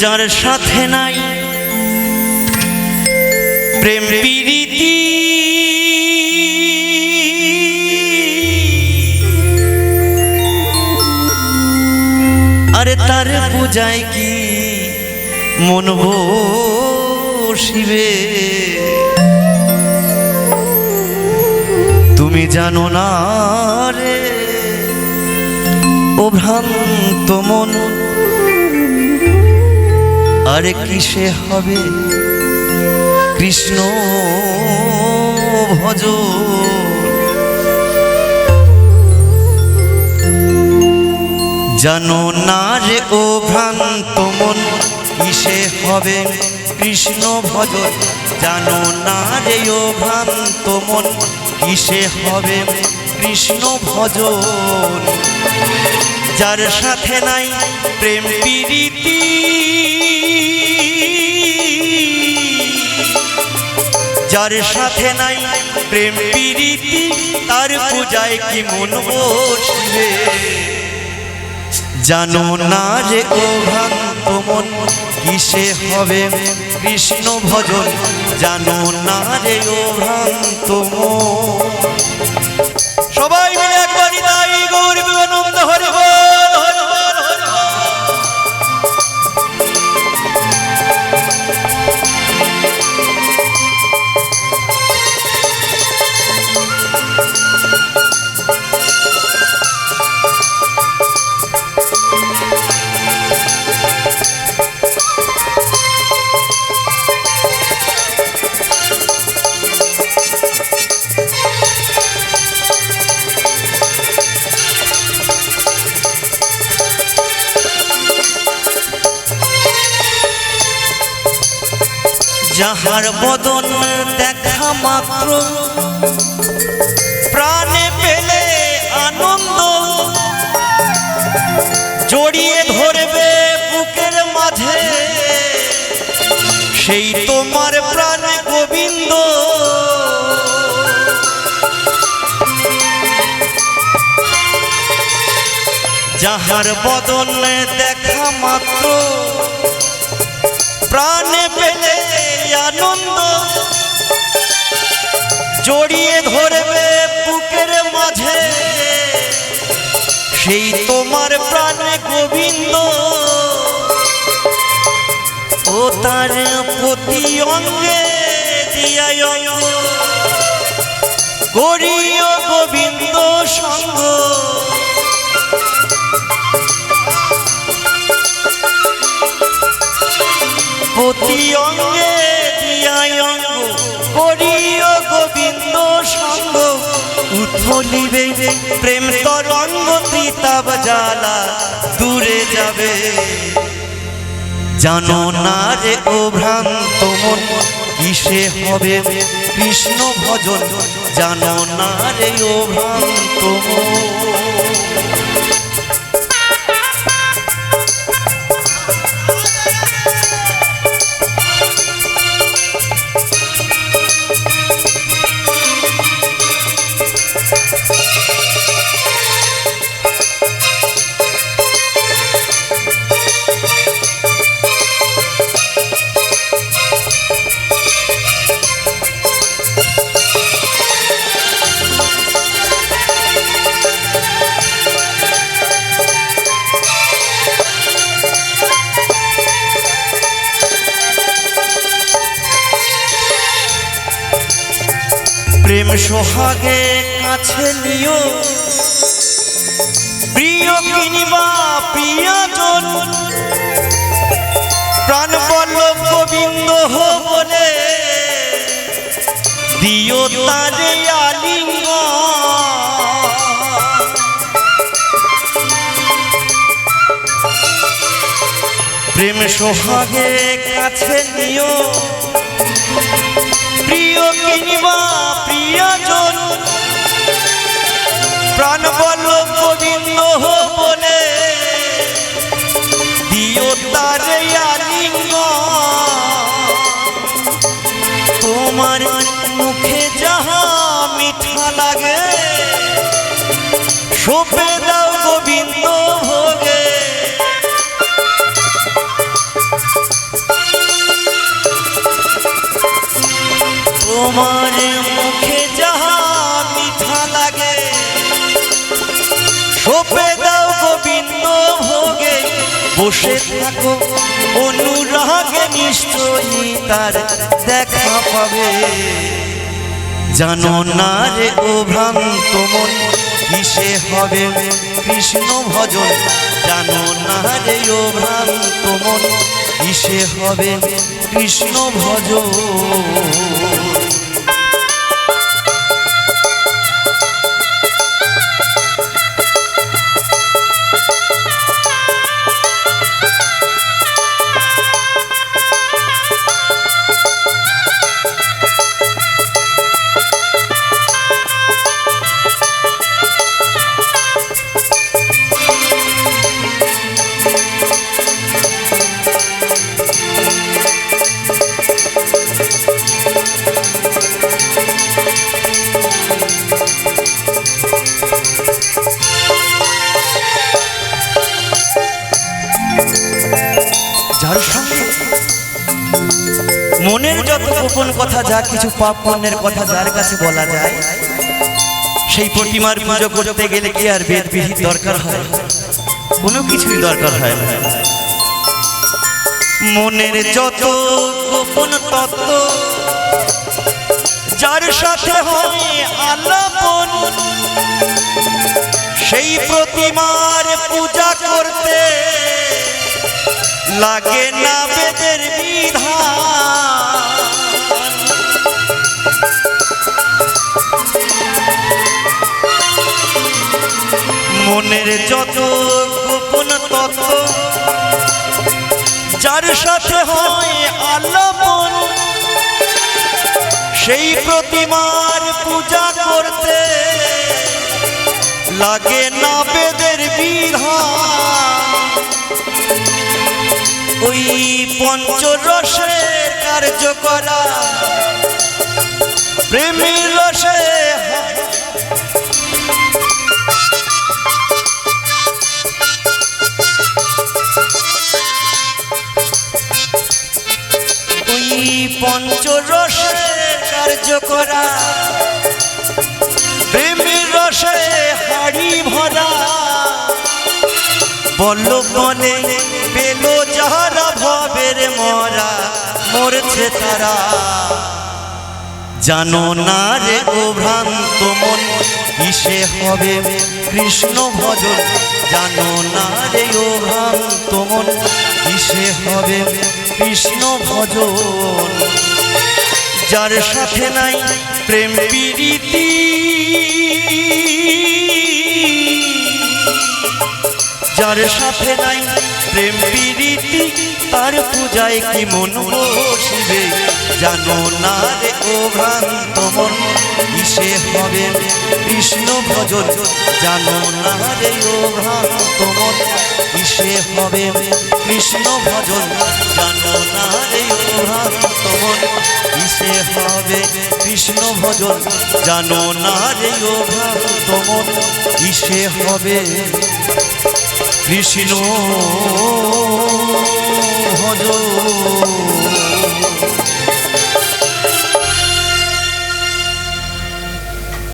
যার সাথে নাই প্রেম প্রীতি, আরে তার পূজায় কি মন বসিবে? তুমি জানো না রে ও ভ্রান্ত মন, আরে কিসে হবে কৃষ্ণ ভজ? জানো না রে ও ভ্রান্ত মন, কিসে হবে কৃষ্ণ ভজন? জানো না রে ও ভ্রান্ত মন, কিসে হবে কৃষ্ণ ভজন? যার সাথে নাই প্রেম প্রীতি, যার সাথে নাই প্রেম প্রীতি, তার পূজায় কি মন বসবে? জানো না রে ও ভ্রান্ত মন, কিসে হবে কৃষ্ণ ভজন? জানো না রে ও ভ্রান্ত মন। সবাই মিলে একবার তাই গৌর বিবেকানন্দ হরি বল হরি বল হরি বল। যাহার বদন দেখা মাত্র প্রাণে পেলে আনন্দ, জড়িয়ে ধরবে বুকের মাঝে সেই তোমার প্রাণ গোবিন্দ। যাহার বদন দেখা মাত্র প্রাণে পেলে আনন্দ, জড়িয়ে ধরবে বুকের মাঝে সেই তোমার প্রাণ গোবিন্দ। ও তার প্রতি অঙ্গে দিয়ায় করিও গোবিন্দ সঙ্গ, প্রতি অঙ্গে দিয়ায় অঙ্গ করিও গোবিন্দ সঙ্গ। উথলিবে প্রেম তরঙ্গ, ত্রিতাব জ্বালা দূরে যাবে। জানো না রে ও ভ্রান্ত মন, কিসে হবে কৃষ্ণ ভজন? জানো না রে ও ভ্রান্ত মন। প্রেম সোহাগে কাছে নিও প্রিয় কিনিবা প্রিয়জন, প্রাণ বল্লভ গোবিন্দ বলে দিও তারে আলিঙ্গন। প্রেম সোহাগে কাছে নিও প্রিয় কিনিবা প্রিয়জন, প্রাণ বল্লভ গোবিন্দ বলে দিও তারে আলিঙ্গন। তোমার মুখে যাহা মিঠা লাগে সপে দাও গোবিন্দ ভোগে। তোমার মুখে যাহা মিঠা লাগে সোপে দাও গোবিন্দ ভোগে বসে থাকো অনুরাগে নিশ্চয়ই তার দেখা পাবে জানো না রে ও ভ্রান্ত মন কিসে হবে কৃষ্ণ ভজন জানো না রে ও ভ্রান্ত মন কিসে হবে কৃষ্ণ ভজন যার সঙ্গে মনের যত গোপন কথা যা কিছু পাপ পুণ্যের কথা যার কাছে বলা যায় সেই প্রতিমার পুজো করতে গেলে কি আর বেদ বিধি দরকার হয় কোনো কিছুই দরকার হয় না মনের যত গোপন তত্ত্ব যার সাথে হয় আলাপন সেই প্রতিমার পূজা করতে লাগে না বেদের বিধান মনের যত গোপন তত্ত্ব যার সাথে হয় আলাপন সেই প্রতিমার পূজা করতে লাগে না বেদের বিধান ওই পঞ্চরসের কার্য করা প্রেমের রসে ওই পঞ্চরসের কার্য করা প্রেমের রসে হাড়ি ভরা বল বলে পেলো যারা ভবের মরা মরছে তারা জানো না রে ও ভ্রান্ত মন কিসে হবে কৃষ্ণ ভজন জানো না রে ও ভ্রান্ত মন কিসে হবে কৃষ্ণ ভজন যার সাথে নাই প্রেম প্রীতি যার সাথে নাই প্রেম প্রীতি তার পূজায় কি মন বসিবে জানো না রে ও ভ্রান্ত মন কিসে হবে কৃষ্ণ ভজন জানো না রে ও ভ্রান্ত মন কিসে হবে কৃষ্ণ ভজন জানো না রে ও ভ্রান্ত মন কিসে হবে কৃষ্ণ ভজন জানো না রে ও ভ্রান্ত মন কিসে হবে কৃষ্ণ ভজন।